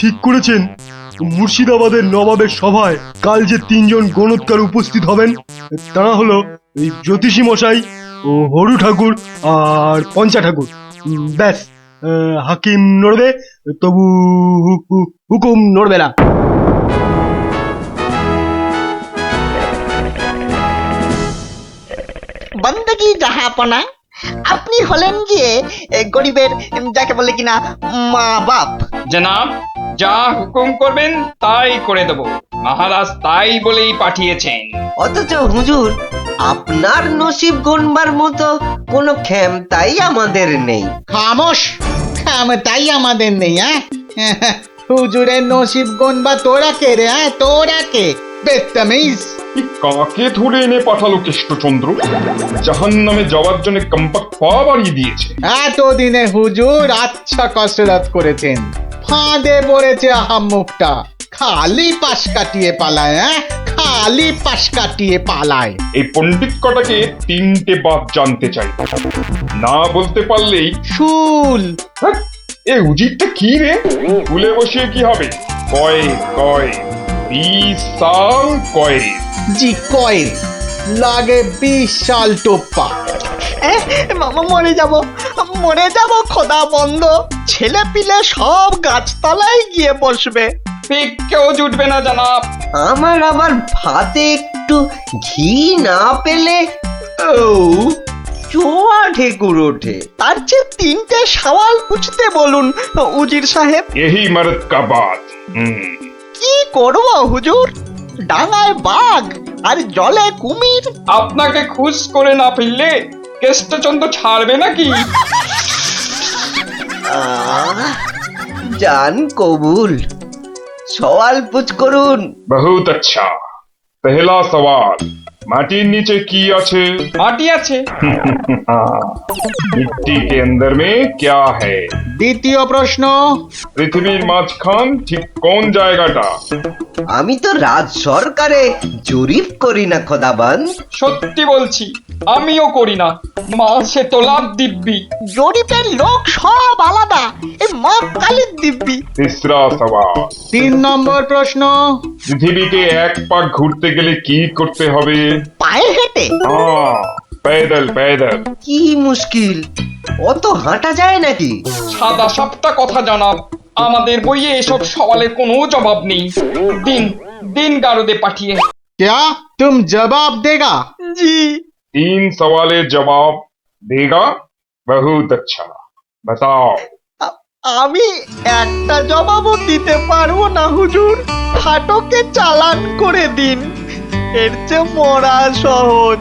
ঠিক করেছেন। মুর্শিদাবাদের নবাবের সভায় কাল যে তিনজন গণৎকার উপস্থিত হবেন তারা হলো এই জ্যোতিষী মশাই ও হরু ঠাকুর আর পঞ্চা ঠাকুর। ব্যাস, হাকিম নড়বে, তবু হুকুম নড়বে না। বন্দগি জাহাপনা, আপনি হলেন গিয়ে গরিবের যাকে বলে কিনা মা বাপ। জনাব, যা হুকুম করবেন তাই করে দেব। মহারাজ তাই বলেই পাঠিয়েছেন। অথচ হুজুর, আপনার নসিব গণবার মতো কোনো ক্ষমতাই আমাদের নেই। খামোশ, তাই আমাদের নেই। হুজুরের নসিব গনবা তোরা কে রে? তোরা কে? বেত্তামিজ। কাকে ধরে এনে পাঠালো কৃষ্ণচন্দ্র? জাহান্নামে যাওয়ার জন্য কম্পাক পা বাড়িয়ে দিয়েছে। এতদিনে হুজুর আচ্ছা কসরত করেছেন, ফাঁদে পড়েছে আহাম্মুকটা। খালি পাশ কাটিয়ে পালায়, খালি পাশ কাটিয়ে পালায়। এই পণ্ডিত কটাকে তিনটে বাদ জানতে চাই, না বলতে পারলেই শুল। হ্যাঁ, এ উজিরটা কি রে? ভুলে বসিয়ে কি হবে? কয় কয় বিশাল কয়। জি কয়েল লাগে 20 সাল টোপ্পা। মরে যাব খোদা বন্ধ। ছেলে পিলে সব গাছতলায় গিয়ে বসবে। ঠিক কেউ জুটবে না জনাব। আমার আবার ভাতে একটু ঘি না পেলে চোয়া ঠেকুর ওঠে। তার চেয়ে তিনটে সওয়াল পুছতে বলুন উজির সাহেব। यही मर्द का बात। কি করব হুজুর? ডাঙায় বাঘ আর জলে কুমির। আপনাকে খুশ করে না ফেললে কেষ্টচন্দ্র ছাড়বে নাকি? জান কবুল, সওয়াল পুছ করুন। बहुत अच्छा। पहला सवाल, माटिर नीचे की আছে? মাটি আছে। मिट्टी के अंदर में क्या है? দ্বিতীয় প্রশ্ন, পৃথিবীর মাঝখান ঠিক কোন জায়গাটা? আমি তো রাজ সরকারে জরিপ করি না খোদাবান। সত্যি বলছি, আমিও করি না। মাসে তোলার দিব্যি। জরিপের লোক সব আলাদা। এই মা কালীর দিব্যি। तीसरा सवाल, 3 নম্বর প্রশ্ন, পৃথিবীকে এক পাক ঘুরতে গেলে কি করতে হবে? পায়ে হেঁটে। हाँ, पैदल पैदल। কি মুশকিল, অত হাঁটা যায় নাকি? সাদা সাপটা কথা জনাব, আমাদের বইয়ে এসব সওয়ালের কোনো জবাব নেই। দিন দিন গারদে পাঠিয়ে। क्या तुम जवाब देगा? জি। 3 सवालेर जवाब देगा? बहुत अच्छा, बताओ। আমি একটা জবাবও দিতে পারবো না হুজুর। ফাটকে চালান করে দিন, এর চেয়ে মরা সহজ।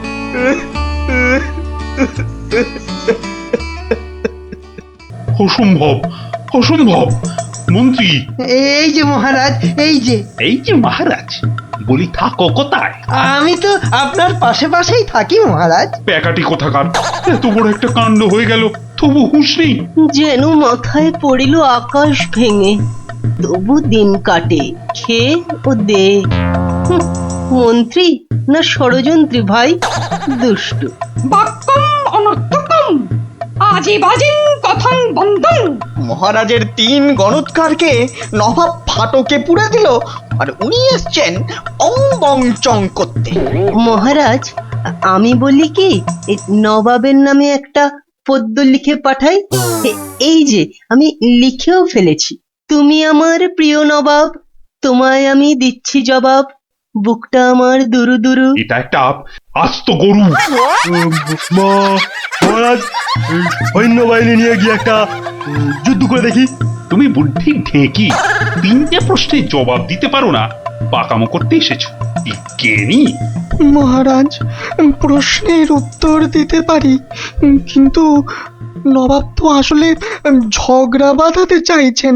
অসম্ভব, অসম্ভব। মন্ত্রী, এই যে মহারাজ, এই যে মহারাজ, বলি থাকো কোথায়? আমি তো আপনার পাশে পাশেই থাকি মহারাজ। প্যাকাটি কোথাকার, এত বড় একটা কাণ্ড হয়ে গেল, তবু হুঁশ নেই। যেন মাথায় পড়িল আকাশ ভেঙে, তবু দিন কাটে খেয়ে ও দে। মন্ত্রী না ষড়যন্ত্রী ভাই, দুষ্টু। বাক্যম অনর্থকম আজে বাজে কথন বন্ধন। মহারাজের 3 গণৎকারকে নবাব ফাটকে পুড়ে দিল, আর উনি এসছেন অং বং চং করতে। মহারাজ, আমি বলি কি, এই নবাবের নামে একটা পদ্য লিখে পাঠাই। এই যে আমি লিখেও ফেলেছি। তুমি আমার প্রিয় নবাব, তোমায় আমি দিচ্ছি জবাব, বুকটা আমার দুরু দুরু। এটা একটা আস্ত গরু। মহারাজ, সৈন্যবাহিনী নিয়ে গিয়ে একটা যুদ্ধ করে দেখি। তুমি বুদ্ধি ঢেকি, 3টে প্রশ্নের জবাব দিতে পারো না, পাকামো করতে এসেছো। কেনি মহারাজ, প্রশ্নের উত্তর দিতে পারি, কিন্তু নবাব তো আসলে ঝগড়া বাঁধাতে চাইছেন।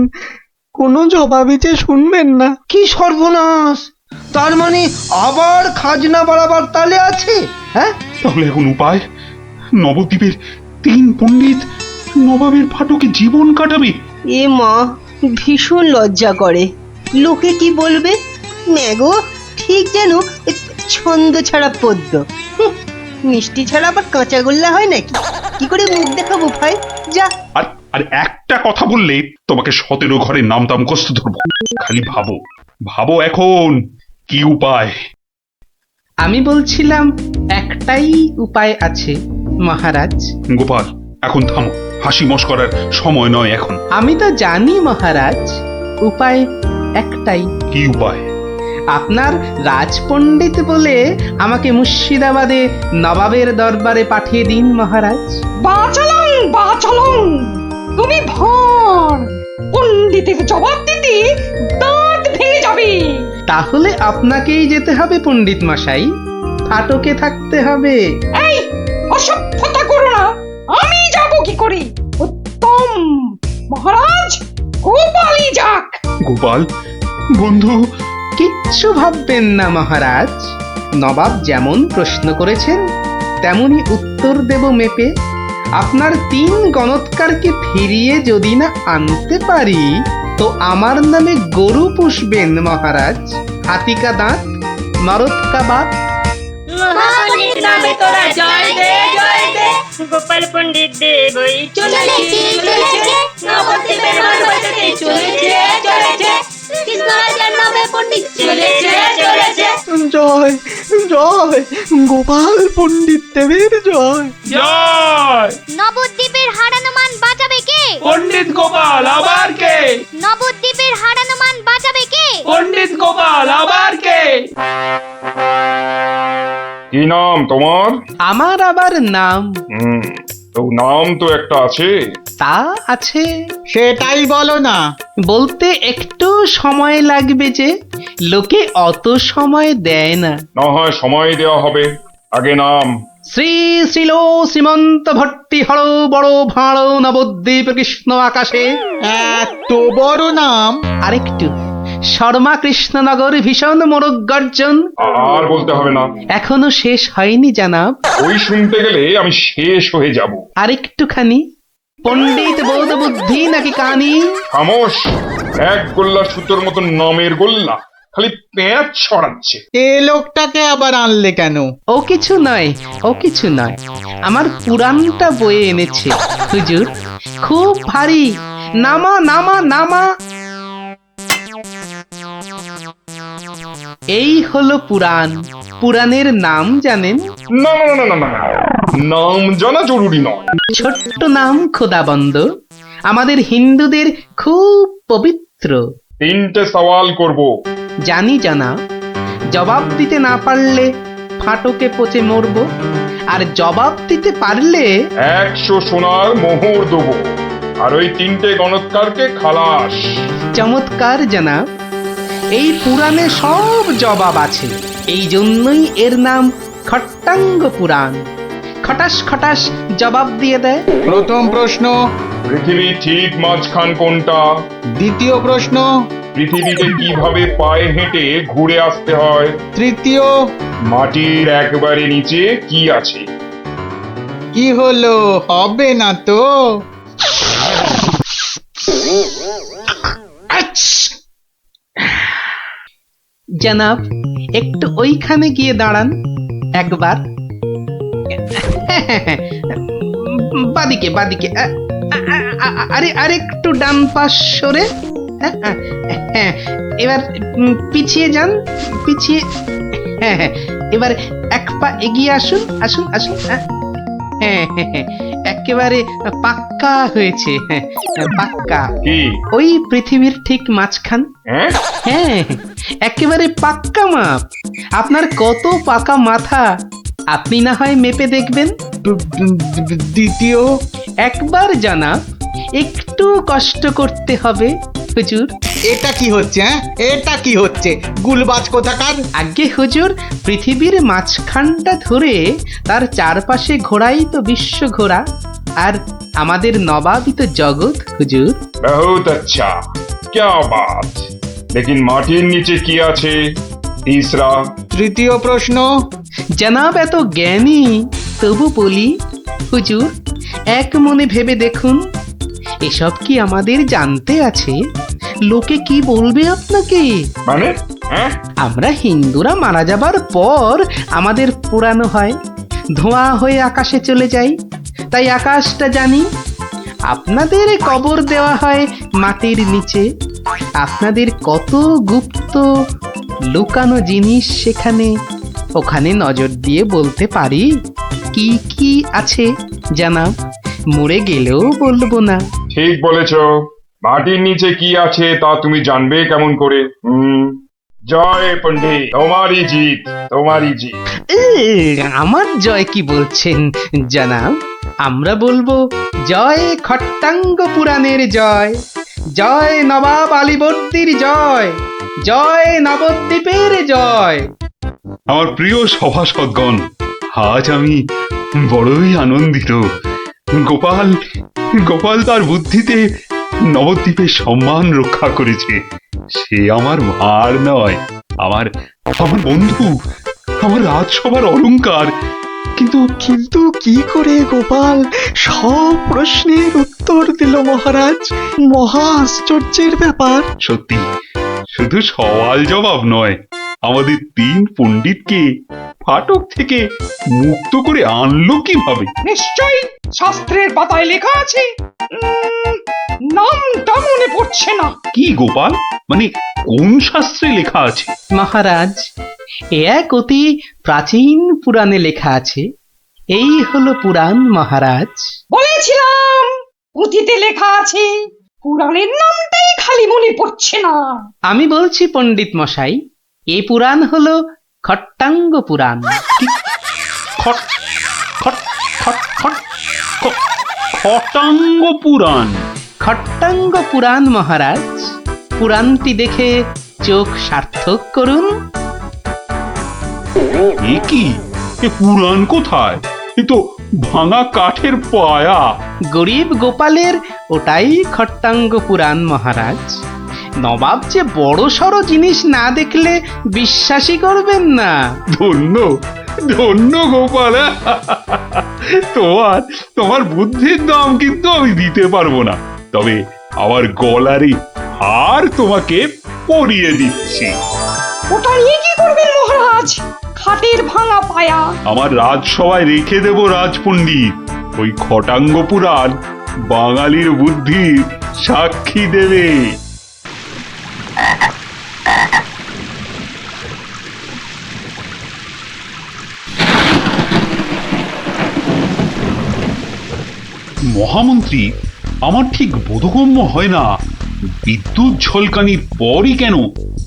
কোনো জবাবই যে শুনবেন না। কি সর্বনাশ! তার মানে আবার খাজনা বাড়াবার তালে আছে? হ্যাঁ, তাহলে এখন উপায়? নবদ্বীপের 3 পণ্ডিত নবাবের ফাটকে জীবন কাটাবে। এ মা, ভীষণ লজ্জা করে। লোকে কি বলবে? ম্যাগো, ঠিক যেন ছন্দ ছাড়া পদ্য। মিষ্টি ছাড়া আবার কাঁচাগোল্লা হয় নাকি? কি করে মুখ দেখাবো ভাই? যা। আর আর একটা কথা বললে তোমাকে 17 ঘরের নামটা মুখস্থ ধরবো। খালি ভাবো ভাবো এখন কি উপায়। আমি বলছিলাম একটাই উপায় আছে মহারাজ। গোপাল, এখন থামো, হাসি মশকরার সময় নয় এখন। আমি তো জানি মহারাজ, উপায় একটাই। কি উপায়? আপনার রাজপণ্ডিত বলে আমাকে মুর্শিদাবাদে নবাবের দরবারে পাঠিয়ে দিন মহারাজ। বাঁচালাম বাঁচালাম, তুমি ভর পণ্ডিতের জবাব দিতে দাঁত ভেঙে যাবে। তাহলে আপনাকেই যেতে হবে পণ্ডিত মশাই, ফাটকে থাকতে হবে। এই অসভ্যতা করো না, আমি যাব কি করে? উত্তম মহারাজ, গোপালই যাক। গোপাল বন্ধু, কিচ্ছু ভাববেন না মহারাজ, নবাব যেমন প্রশ্ন করেছেন তেমনি উত্তর দেব মেপে। আপনার 3 গণৎকারকে ফিরিয়ে যদি না আনতে পারি তো আমার নামে গরু পুষবেন মহারাজ, হাতিকা দাঁত, মরদকা বাত। মহাপণ্ডিত নামে তোরা জয় দে জয় দে, গোপাল পণ্ডিত দেবই চলেছে চলেছে, নবদ্বীপের মানবতাতে চলেছে চলেছে, কৃষ্ণরাজার নামে পণ্ডিত চলেছে চলেছে। জয় জয় গোপাল পণ্ডিত দেবের জয়। জয় নবদ্বীপের হারানো মান বাঁচাবে কে? পণ্ডিত গোপাল, আবার কে? নবদ্বীপের হারানো মান বাঁচাবে কে? পণ্ডিত গোপাল, আবার কে? কি নাম তোমার? আমার আবার নাম? তো নাম তো একটা আছে। তা আছে, সেটাই বলো না। বলতে একটু সময় লাগবে যে, লোকে অত সময় দেয় না। না হয় সময় দেওয়া হবে, আগে নাম। শ্রী শ্রীল শ্রীমন্ত ভট্টি হর বড় ভাঁড় নবদ্বীপ কৃষ্ণ আকাশে। এত বড় নাম? আরেকটু, শর্মা কৃষ্ণনগর ভীষণ মোরগ গর্জন। আর বলতে হবে না, এখনো শেষ হয়নি জানাব। ওই শুনতে গেলে আমি শেষ হয়ে যাব। আরেকটুখানি, পণ্ডিত বোধ বুদ্ধি নাকি কানি? খামোশ, এক গোল্লা সুতোর মতন নামের গোল্লা, খালি প্যাঁচ ছড়াচ্ছে। এ লোকটাকে আবার আনলে কেন? ও কিছু নয়, ও কিছু নয়, আমার পুরাণটা বয়ে এনেছে হুজুর, খুব ভারী। নামা নামা নামা। এই হলো পুরাণ। পুরাণের নাম জানেন? না না না না না না, নাম জানা জরুরি নয়। ছোট্ট নাম খোদাবন্দ, আমাদের হিন্দুদের খুব পবিত্র। 3টে সওয়াল করব। জানি জানা, জবাব দিতে না পারলে ফাটকে পচে মরব, আর জবাব দিতে পারলে 100 সোনার মোহর দেবো, আর ওই 3টে গণৎকারকে খালাস। চমৎকার জানাব, এই পুরাণে সব জবাব আছে, এই জন্যই এর নাম খট্টাঙ্গ পুরাণ। খটাস খটাস জবাব দিয়ে দেয়। প্রথম প্রশ্ন, পৃথিবীর ঠিক মাঝখান কোনটা? দ্বিতীয় প্রশ্ন, পৃথিবীতে কিভাবে পায়ে হেঁটে ঘুরে আসতে হয়? তৃতীয়, মাটির একবারে নিচে কি আছে? কি হলো, হবে না তো? জানাব, একটু ওইখানে গিয়ে দাঁড়ান একবার। বাদিকে বাদিকে, আরে আরেকটু ডান পাশ সরে। এবার পিছিয়ে যান, পিছিয়ে। এবার এক পা এগিয়ে আসুন, আসুন আসুন। একেবারে পাক্কা হয়েছে, পাক্কা। কি? ওই পৃথিবীর ঠিক মাঝখান। হ্যাঁ, একেবারে পাক্কা মাপ। আপনার কত পাকা মাথা, আপনি না হয় মেপে দেখবেন। দ্বিতীয়, একবার জানা, একটু কষ্ট করতে হবে হুজুর। এটা কি হচ্ছে? এটা কি হচ্ছে? গুলবাজ কোথাকার। আগে হুজুর, পৃথিবীর মাঝখানটা ধরে তার চারপাশে ঘোরাই তো বিশ্ব ঘোরা, আর আমাদের নবাবই তো জগৎ হুজুর। বহুত আচ্ছা, क्या बात। लेकिन মাটির নিচে কি আছে? তিসরা। তৃতীয় প্রশ্ন, জানাব এত জ্ঞানী, তবু বলি হুজুর, এক মনে ভেবে দেখুন, এসব কি আমাদের জানতে আছে? লোকে কি বলবে আপনাকে? মানে আমরা হিন্দুরা মারা যাবার পর আমাদের পোড়ানো হয়, ধোঁয়া হয়ে আকাশে চলে যাই, তাই আকাশটা জানি। আপনাদের কবর দেওয়া হয় মাটির নিচে। আপনাদের কত গুপ্ত লুকানো জিনিস সেখানে, ওখানে নজর দিয়ে বলতে পারি কি কি আছে জানাব, মরে গেলেও বলবো না। ঠিক বলেছ, মাটির নিচে কি আছে তা তুমি জানবে কেমন করে? জয় পণ্ডিত, তোমারই জিত, তোমারই জিত। আমার জয় কি বলছেন জানাব? আমরা বলবো জয় খট্টাঙ্গ পুরাণের জয়, জয় নবাব আলীবর্দীর জয়, জয় নবদ্বীপের জয়। আমার প্রিয় সভাসদগণ, আজ আমি বড়ই আনন্দিত। গোপাল গোপাল তার বুদ্ধিতে নবদ্বীপের সম্মান রক্ষা করেছে। সে আমার ভার নয়, আমার আমার বন্ধু, আমার রাজসভার অলংকার। কিন্তু কিন্তু কি করে গোপাল সব প্রশ্নের উত্তর দিল মহারাজ? মহা আশ্চর্যের ব্যাপার। সত্যি, শুধু সওয়াল জবাব নয়, আমাদের 3 পণ্ডিতকে ফাটক থেকে মুক্ত করে আনলো কিভাবে? নিশ্চয়ই শাস্ত্রের পাতায় লেখা আছে, নামটা মনে পড়ছে না। কি গোপাল, মানে কোন শাস্ত্রে লেখা আছে? মহারাজ, এ এক অতি প্রাচীন পুরাণে লেখা আছে। এই হলো পুরাণ মহারাজ। বলেছিলাম পুঁথিতে লেখা আছে, পুরাণের নামটাই খালি মনে পড়ছে না। আমি বলছি পণ্ডিত মশাই, এই পুরাণ হলো খট্টাঙ্গ পুরাণ। খট খট খট খট খ- খটাঙ্গ পুরাণ। খট্টাঙ্গ পুরাণ মহারাজ। পুরাণটি দেখে চোখ সার্থক করুন। এ কি, এ পুরাণ কোথায়? এ তো ভাঙা কাঠের পায়া। গরিব গোপালের ওটাই খট্টাঙ্গ পুরাণ মহারাজ। নবাব যে বড় সড় জিনিস না দেখলে বিশ্বাসই করবেন না। ধন্য ধন্য গোপাল। তোমার তোমার বুদ্ধির দাম কিন্তু আমি দিতে পারবো না, তবে আমার গলারই হার তোমাকে পরিয়ে দিচ্ছি। ওটা নিয়ে কি করবেন মহারাজ? খাটের ভাঙা পায়া। আমার রাজসভায় রেখে দেব রাজপণ্ডিত। ওই খটাঙ্গ পুরাণ বাঙালির বুদ্ধির সাক্ষী দেবে। মহামন্ত্রী, আমার ঠিক বোধগম্য হয় না, বিদ্যুৎ ঝলকানির পরই কেন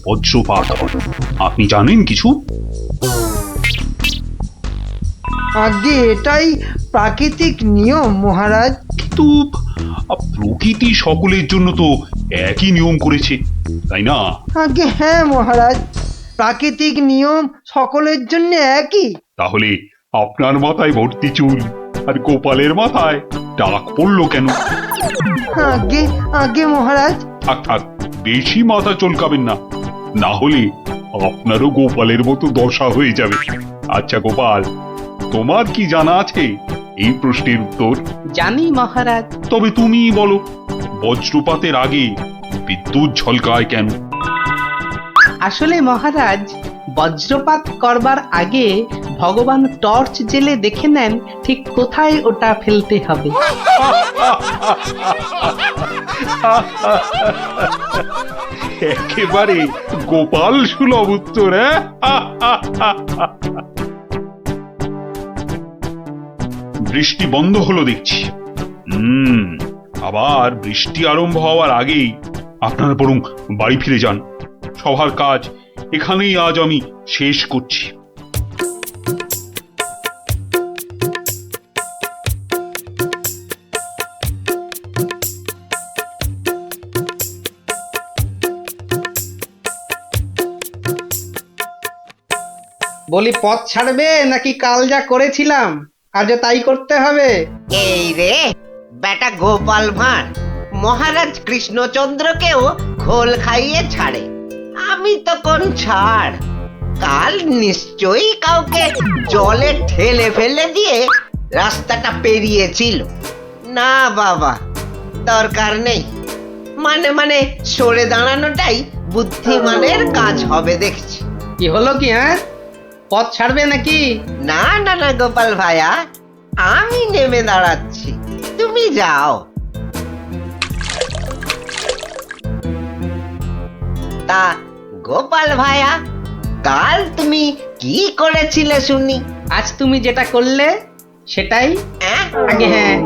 বজ্রপাত হয়? আপনি জানেন কিছু? আগে এটাই প্রাকৃতিক নিয়ম মহারাজ। কিন্তু প্রকৃতি সকলের জন্য তো একই নিয়ম করেছে, তাই না? আগে হ্যাঁ মহারাজ, প্রাকৃতিক নিয়ম সকলের জন্য একই। তাহলে আপনার মাথায় ভর্তি চুল আর গোপালের মাথায় টাক পড়লো কেন? আগে আগে মহারাজ। থাক থাক, বেশি মাথা চলকাবেন না, না হলে আপনারও গোপালের মতো দশা হয়ে যাবে। আচ্ছা গোপাল, তোমার কি জানা আছে এই প্রশ্নের উত্তর? জানি মহারাজ। তবে তুমি বলো, বজ্রপাতের আগে বিদ্যুৎ ঝলকায় কেন? আসলে মহারাজ, বজ্রপাত করবার আগে ভগবান টর্চ জেলে দেখে নেন ঠিক কোথায় ওটা ফেলতে হবে। একেবারে গোপাল সুলভ উত্তর। বৃষ্টি বন্ধ হলো দেখছি। আবার বৃষ্টি আরম্ভ হওয়ার আগেই আপনারা বরং বাড়ি ফিরে যান। সভার কাজ এখানেই আজ আমি শেষ করছি। বলি, পথ ছাড়বে নাকি কাল যা করেছিলাম আজও তাই করতে হবে? এই রে বেটা গোপাল ভাঁড়, মহারাজ কৃষ্ণচন্দ্রকেও খোল খাইয়ে ছাড়ে, আমি তো কোন ছাড়। কাল নিশ্চয়ই কাউকে জলে ঠেলে ফেলে দিয়ে রাস্তাটা পেরিয়েছিল। না বাবা, দরকার নেই। মানে মানে সরে দাঁড়ানোটাই বুদ্ধিমানের কাজ হবে দেখছি। কি হলো কি? হ্যাঁ, পথ ছাড়বে নাকি? না না না গোপাল ভাইয়া, আমি নেমে দাঁড়াচ্ছি, তুমি যাও। তা গোপাল ভায়া, কাল তুমি কি করেছিলে শুনি? আজ তুমি যেটা করলে সেটাই আগে। হ্যাঁ,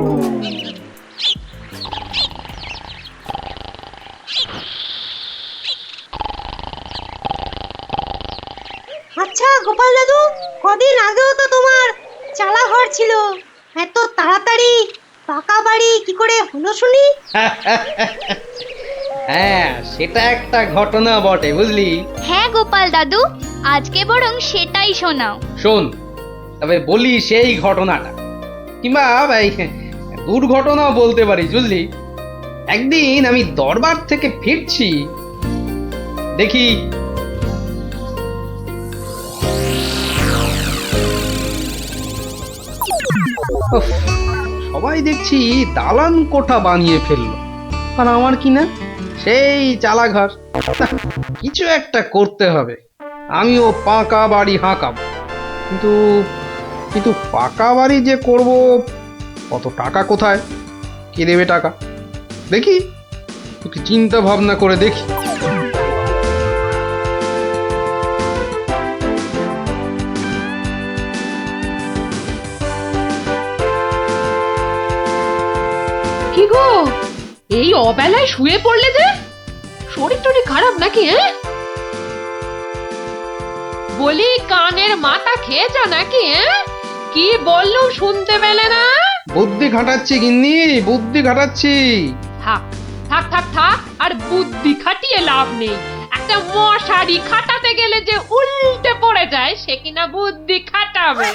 আচ্ছা গোপাল দাদু, কদিন আগেও তো তোমার চালা ঘর ছিল, এত তাড়াতাড়ি পাকা বাড়ি কি করে হলো শুনি? হ্যাঁ, সেটা একটা ঘটনা বটে, বুঝলি? হ্যাঁ গোপাল দাদু, আজকে বরং সেটাই শোনাও। শোন, তবে বলি সেই ঘটনাটা, কিংবা এই দুর্ঘটনাও বলতে পারিস, বুঝলি? একদিন আমি দরবার থেকে ফিরছি, দেখি উফ, সবাই দেখছি দালান কোঠা বানিয়ে ফেললো, আর আমার কিনা সেই চালাঘর। নাহ, কিছু একটা করতে হবে, আমিও পাকা বাড়ি হাঁকাবো। কিন্তু কিন্তু পাকা বাড়ি যে করব, কত টাকা কোথায়, কে দেবে টাকা? দেখি একটু চিন্তা ভাবনা করে দেখি। কি গো, এই অবেলায় শুয়ে পড়লে যে? শরীর টরীর খারাপ নাকি? বলি কানের মাথা খেয়েছ নাকি? কি বললুম শুনতে পেলে না? বুদ্ধি খাটাচ্ছি গিন্নি, বুদ্ধি খাটাচ্ছি। থাক থাক থাক থাক, আর বুদ্ধি খাটিয়ে লাভ নেই। একটা মশারি খাটাতে গেলে যে উল্টে পড়ে যায়, সে কিনা বুদ্ধি খাটাবে?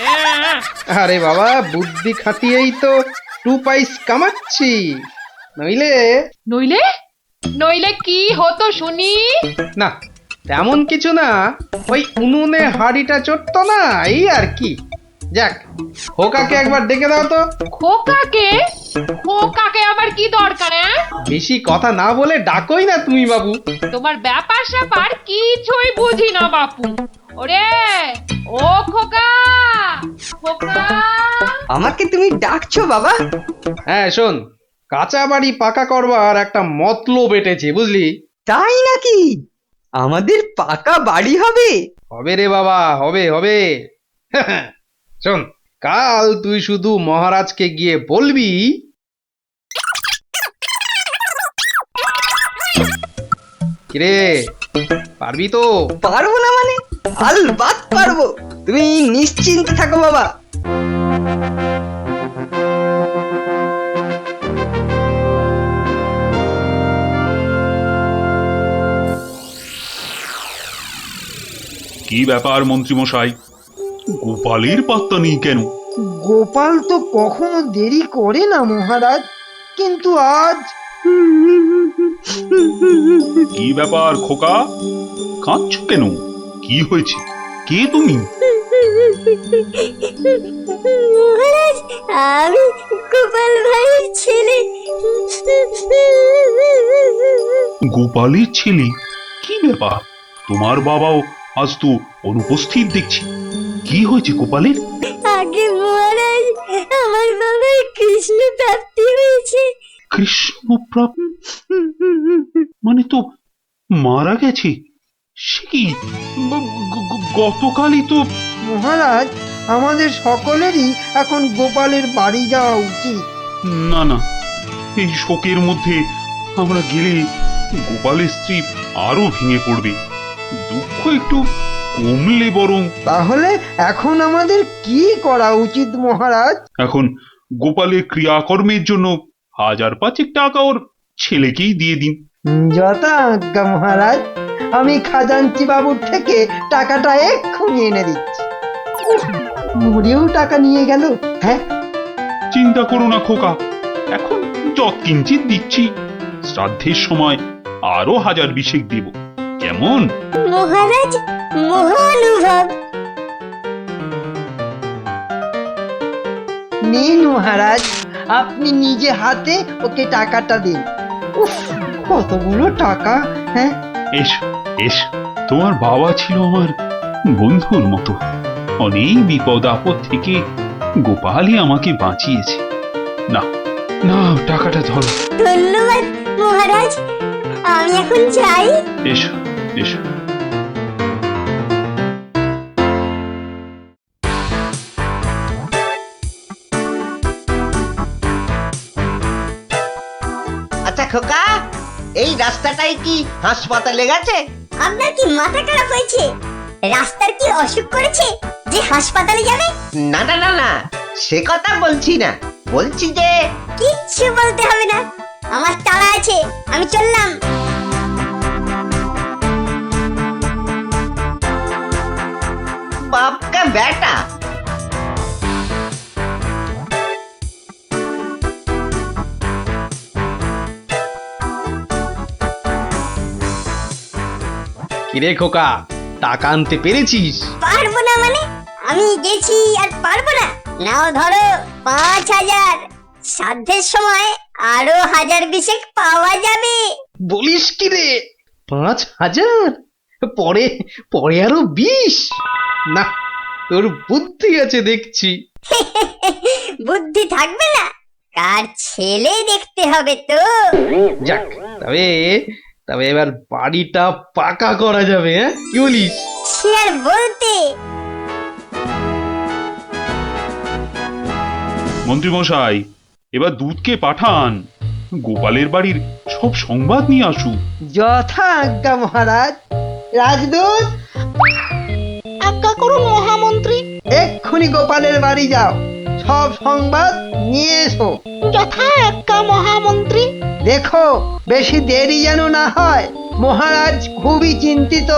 আরে বাবা, বুদ্ধি খাটিয়েই তো 2 পয়সা কামাচ্ছি, নইলে নইলে নইলে কি হতো শুনি? না, তেমন কিছু না, ওই উনুনে হাড়িটা চড়তো না, এই আর কি। যাক, খোকাকে একবার ডেকে দাও তো। খোকাকে? খোকাকে আবার কি দরকার? বেশি কথা না বলে ডাকোই না তুমি বাবু। তোমার ব্যাপার স্যাপার কিছুই বুঝি না বাপু। ওরে ও খোকা, খোকা! আমাকে তুমি ডাকছো বাবা? হ্যাঁ শোন, কাঁচা বাড়ি পাকা করবার একটা মতলব এটেছে, বুঝলি? তাই নাকি? আমাদের পাকা বাড়ি হবে? হবে রে বাবা, হবে হবে। শোন, কাল তুই শুধু মহারাজকে গিয়ে বলবি, কিরে পারবি তো? পারবো না মানে? আলবাত পারবো, তুমি নিশ্চিন্তে থাকো বাবা। কি ব্যাপার মন্ত্রীমশাই, গোপালের পাত্তা নেই কেন? গোপাল তো কখনো দেরি করে না মহারাজ, কিন্তু আজ কি ব্যাপার খোকা, কাঁদছো কেন? কি হয়েছে? কে তুমি? মহারাজ, আমি গোপাল ভাইয়ের ছেলে। গোপালের ছেলে? কি ব্যাপার, তোমার বাবাও আজ তো অনুপস্থিত দেখছি। কি হয়েছে গোপালের? আগে মহারাজ, আমার বাবার কৃষ্ণ প্রাপ্তি হয়েছে। কৃষ্ণ প্রাপ্তি মানে তো মারা গেছে? সে কি, গতকালই তো। মহারাজ, আমাদের সকলেরই এখন গোপালের বাড়ি যাওয়া উচিত। না না, এই শোকের মধ্যে আমরা গেলে গোপালের স্ত্রী আরো ভেঙে পড়বে। দুঃখ একটু কমলে বরং। তাহলে এখন আমাদের কি করা উচিত মহারাজ? এখন গোপালের ক্রিয়াকর্মের জন্য 1000-5 টাকা ওর ছেলেকেই দিয়ে দিন। যথা আজ্ঞা মহারাজ, আমি খাজাঞ্চি বাবুর থেকে টাকাটা এক্ষুনি এনে দিচ্ছি। মরেও টাকা নিয়ে গেল। হ্যাঁ, চিন্তা করো না খোকা, এখন যৎকিঞ্চিত দিচ্ছি, শ্রাদ্ধের সময় আরো 1000 দেব, কেমন? মহারাজ, মহানুভব। নিন মহারাজ, আপনি নিজে হাতে ওকে টাকাটা দিন। উফ, কতগুলো টাকা! হ্যাঁ, এসো এসো, তোমার বাবা ছিল আমার বন্ধুর মতো। অনেক বিপদ আপদ থেকে গোপালই আমাকে বাঁচিয়েছে। না না, টাকাটা ধরো। ধন্যবাদ মহারাজ, আমি এখন যাই। এসো এসো। আচ্ছা খোকা, এই রাস্তাটাই কি হাসপাতালে গেছে? আপনার কি মাথা খারাপ হয়েছে? রাস্তার কি অসুখ করেছে যে হাসপাতালে যাবে? না না না না, সে কথা বলছি না, বলছি যে কিচ্ছু বলতে হবে না, আমার তাড়া আছে, আমি চললাম। বাপ কা বেটা। কিরে খোকা, টাকা আনতে পেরেছিস? পারবো না মানে? আমি গেছি আর পারবো না? নাও ধরো ৫,০০০, সাধ্যের সময় আরো ১,০০০ পাওয়া যাবে। বলিস কি রে, ৫,০০০? পরে পরে আরো ২০? না, তোর বুদ্ধি আছে দেখছি। বুদ্ধি থাকবে না? কার ছেলে দেখতে হবে তো। যাক, তবে তবে এবার বাড়িটা পাকা করা যাবে, হ্যাঁ কি বলিস? সে আর বলতে। মন্ত্রী মশাই, এবার দুধকে পাঠান, গোপালের বাড়ির সব সংবাদ নিয়ে আসুক। যথা আজ্ঞা মহারাজ। রাজদূত, আজ্ঞা করুন মহামন্ত্রী। এক্ষুনি গোপালের বাড়ি যাও, সব সংবাদ নিয়ে এসো। যথা আজ্ঞা মহামন্ত্রী। দেখো বেশি দেরি যেন না হয়, মহারাজ খুবই চিন্তিত,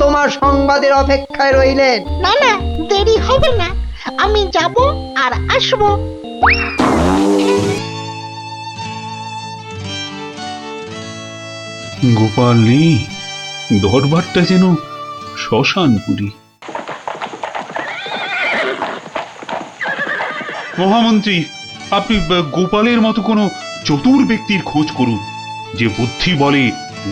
তোমার সংবাদের অপেক্ষায় রইলেন। না না, দেরি হবে না, আমি যাব আর আসবো। গোপাল নেই, দরবারটা যেন শ্মশানপুরী। মহামন্ত্রী, আপনি গোপালের মতো কোনো চতুর ব্যক্তির খোঁজ করুন, যে বুদ্ধি বলে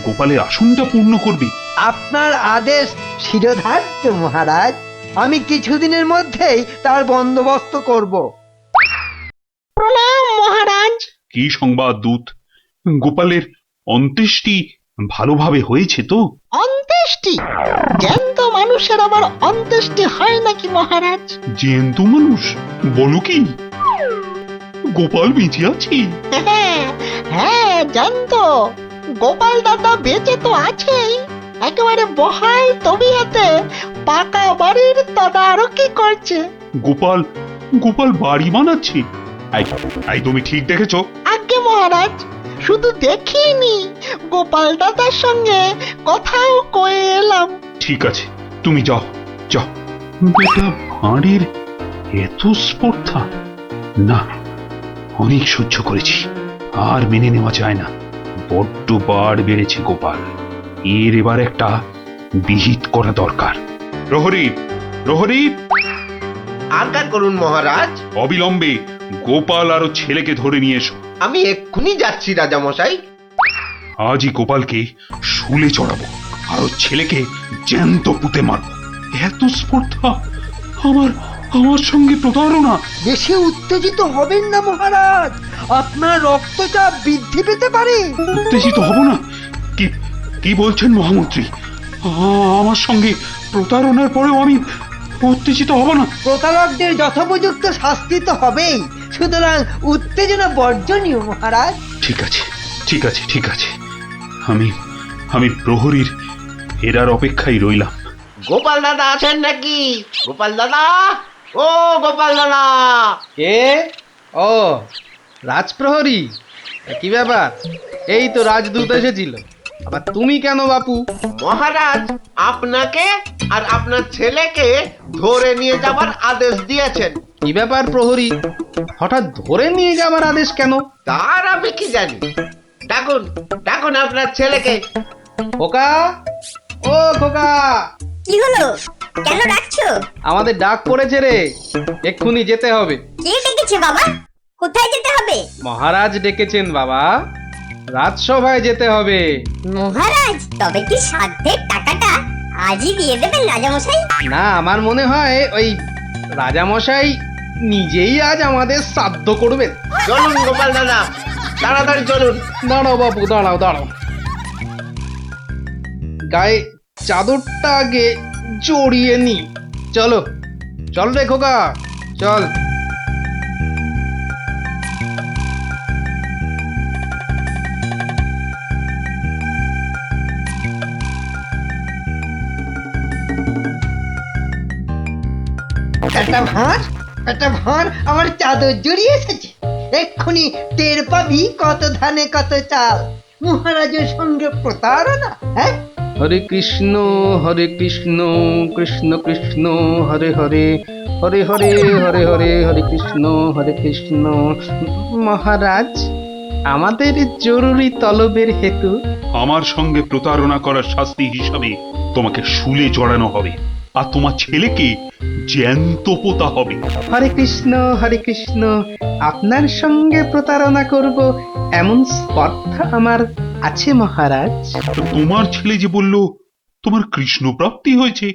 গোপালের আসনটা পূর্ণ করবে। আপনার আদেশ শিরোধার্য মহারাজ, আমি কিছুদিনের মধ্যেই তার বন্দোবস্ত করব। প্রণাম মহারাজ। কি সংবাদ দূত? গোপালের অন্ত্যেষ্টি ভালোভাবে হয়েছে তো? অন্ত্যেষ্টি? জ্যান্ত মানুষের আবার অন্ত্যেষ্টি হয় নাকি মহারাজ? জ্যান্ত মানুষ? বলো কি? গোপাল বেঁচে আছে? হ্যাঁ হ্যাঁ, জ্যান্ত। গোপাল দাদা বেঁচে তো আছেই, একেবারে বহাল তবিয়তে পাকা বাড়ির তদারকি করছে। গোপাল গোপাল বাড়ি বানাচ্ছে? আই তুমি ঠিক দেখেছো? আজ্ঞে মহারাজ, শুধু দেখিনি, গোপাল দাদার সঙ্গে কথাও কয়ে এলাম। ঠিক আছে, তুমি যাও যাও। বেটা ভাঁড়ের এত স্পর্ধা? না, অনেক সহ্য করেছি, আর মেনে নেওয়া যায় না। বড্ড বার বেড়েছে গোপাল, এর এবার একটা বিহিত করা দরকার। প্রহরী, প্রহরী, আজ্ঞা করুন মহারাজ। অবিলম্বে গোপাল আর ওর ছেলেকে ধরে নিয়ে এসো। আমি এক্ষুনি যাচ্ছি রাজামশাই। আজই গোপালকে শুলে চড়াবো, আর ওর ছেলেকে জ্যান্ত পুঁতে মারবো। এত স্পর্ধা! আমার আমার সঙ্গে প্রতারণা! বেশি উত্তেজিত হবেন না মহারাজ, আপনার রক্তচাপ বৃদ্ধি পেতে পারে। উত্তেজিত হব না? কি কি বলছেন মহামন্ত্রী? আমার সঙ্গে প্রতারণার পরেও আমি উত্তেজিত হব না? প্রতারকদের যথোপযুক্ত শাস্তি তো হবেই, সুতরাং উত্তেজনা বর্জনীয় মহারাজ। ঠিক আছে, ঠিক আছে, ঠিক আছে, আমি আমি প্রহরীর ফেরার অপেক্ষায় রইলাম। গোপাল দাদা আছেন নাকি? গোপাল দাদা, ও গোপাল দাদা। কে? ও, রাজপ্রহরী, কি ব্যাপার? এই তো রাজদূত এসেছিল, আবার তুমি কেন বাপু? মহারাজ আপনাকে আর আপনার ছেলেকে ধরে নিয়ে যাবার আদেশ দিয়েছেন। কি ব্যাপার প্রহরী, হঠাৎ ধরে নিয়ে যাবার আদেশ কেন? তার আমি কি জানি। ডাকুন ডাকুন আপনার ছেলেকে। খোকা, ও খোকা, কি হলো? কেন ডাকছো? আমাদের ডাক পড়েছে রে, এক্ষুনি যেতে হবে। কে ডেকেছে বাবা? কোথায় যেতে হবে? মহারাজ ডেকেছেন বাবা, রাজসভায় যেতে হবে। মহারাজ, তবে কি সাধ্যের টাকাটা আজই দিয়ে দেবেন রাজামশাই? না, আমার মনে হয় ওই রাজামশাই নিজেই আজ আমাদের শ্রাদ্ধ করবেন। চলুন গোপাল দাদা, তাড়াতাড়ি চলুন। দাঁড়াও বাপু, দাঁড়াও দাঁড়াও। গায়ে চাদরটা আগে জড়িয়ে নি। চলো চল রে খোকা, চল। একটা ভাঁড় আমার চাদর জড়িয়ে এসেছে। এক্ষুনি টের পাবি কত ধানে কত চাল। মহারাজের সঙ্গে প্রতারণা, হ্যাঁ? হরে কৃষ্ণ কৃষ্ণ কৃষ্ণ হরে হরে, হরে হরে হরে হরে, হরে কৃষ্ণ। মহারাজ, আমাদের জরুরি তলবের হেতু আমার সঙ্গে প্রতারণা করার শাস্তি হিসাবে তোমাকে শুলে চড়ানো হবে, আর তোমার ছেলেকে জ্যান্ত পোতা হবে। হরে কৃষ্ণ, আপনার সঙ্গে প্রতারণা করব এমন স্পর্ধা আমার আছে মহারাজ। তো তোমার ছেলে যে বলল তোমার কৃষ্ণ প্রাপ্তি হয়েছে,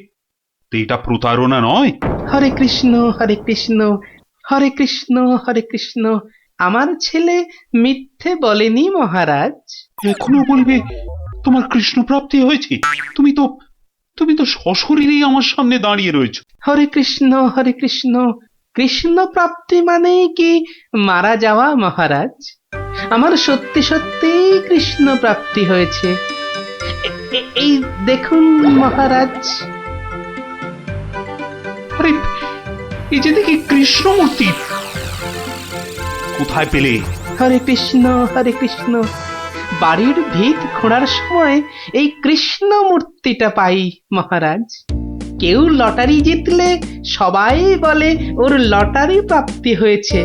তো এটা প্রতারণা নয়? হরে কৃষ্ণ হরে কৃষ্ণ, আমার ছেলে মিথ্যে বলেনি মহারাজ। এখনো বলবে তোমার কৃষ্ণ প্রাপ্তি হয়েছে? তুমি তো সশরীরেই আমার সামনে দাঁড়িয়ে রয়েছো। হরে কৃষ্ণ, কৃষ্ণ প্রাপ্তি মানে কি মারা যাওয়া মহারাজ? আমার সত্যি সত্যি কৃষ্ণ প্রাপ্তি হয়েছে। এই দেখুন মহারাজ। আরে এই যে দেখি কৃষ্ণমূর্তি, কোথায় পেলে? হরে কৃষ্ণ, বাড়ির ভিত খোঁড়ার সময় এই কৃষ্ণ মূর্তিটা পাই মহারাজ। কেউ লটারি জিতলে সবাই বলে ওর লটারি প্রাপ্তি হয়েছে,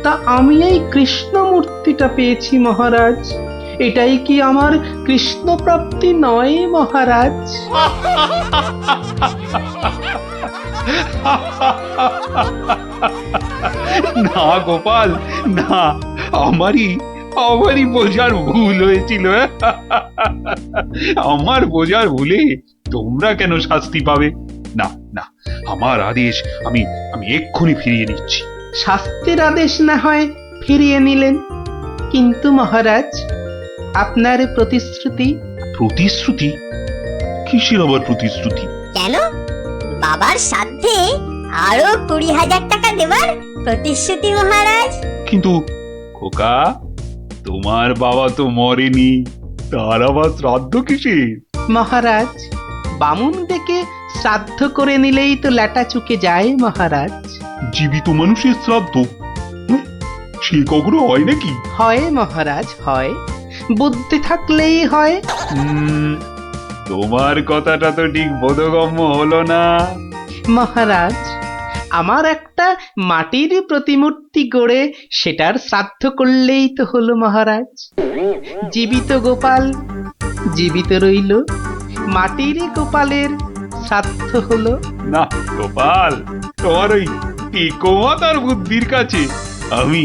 তা আমি এই কৃষ্ণ মূর্তিটা পেয়েছি মহারাজ। এটাই কি আমার কৃষ্ণ প্রাপ্তি নয় মহারাজ? না গোপাল, না, আমারই বোঝার ভুল হয়েছিল। আমার বোঝার ভুলে তোমরা কেন শাস্তি পাবে? না না, আমার আদেশ আমি এক্ষুনি ফিরিয়ে নিচ্ছি। শাস্তির আদেশ না হয় ফিরিয়ে নিলেন, কিন্তু মহারাজ আপনার প্রতিশ্রুতি? প্রতিশ্রুতি? কিসের আবার প্রতিশ্রুতি? কেন? বাবার সাথে আরো 20,000 টাকা দেবার প্রতিশ্রুতি মহারাজ। কিন্তু খোকা, তোমার বাবা তো মরেনি, তার আবার শ্রাদ্ধ কিসের? মহারাজ, বামুন ডেকে শ্রাদ্ধ করে নিলেই তো ল্যাটা চুকে যায় মহারাজ। জীবিত মানুষের শ্রাদ্ধ সে কখনো হয় নাকি? হয় মহারাজ, হয়। বুদ্ধি থাকলেই হয়। তোমার কথাটা তো ঠিক বোধগম্য হলো না মহারাজ। আমার একটা মাটির প্রতিমূর্তি গড়ে সেটার শ্রাদ্ধ করলেই তো হলো মহারাজ। জীবিত গোপাল জীবিত রইল, মাটির গোপালের শ্রাদ্ধ হলো। না গোপাল, তোমার ওই টেকোমাতার বুদ্ধির কাছে আমি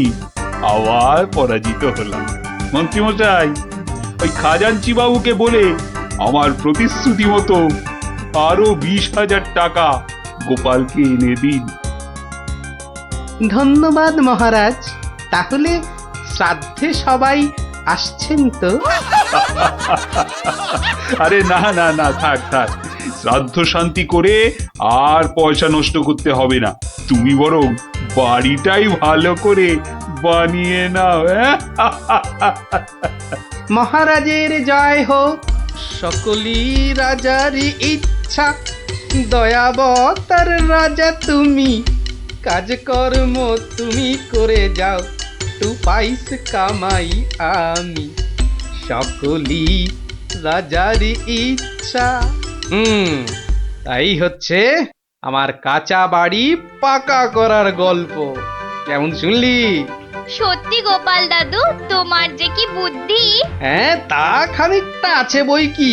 আবার পরাজিত হলাম। মন্ত্রীমশাই, ওই খাজাঞ্চি বাবুকে বলে আমার প্রতিশ্রুতি মতো আরো 20,000 টাকা গোপালকে এনে দিন। ধন্যবাদ মহারাজ। তাহলে শ্রাদ্ধে সবাই আসছেন তো? আরে না না না, থাক থাক, শ্রাদ্ধ শান্তি করে আর পয়সা নষ্ট করতে হবে না। তুমি বরং বাড়িটাই ভালো করে বানিয়ে নাও। মহারাজের জয় হোক। সকলই রাজারই ইচ্ছা, দয়াবতার রাজা তুমি। কাজকর্ম তুমি করে যাও, তু পাইস কামাই আমি। সকলই রাজারই ইচ্ছা। তাই হচ্ছে আমার কাঁচা বাড়ি পাকা করার গল্প। কেমন শুনলি? সত্যি গোপাল দাদু, তোমার যে কি বুদ্ধি! হ্যাঁ, তা খানিকটা আছে বই কি।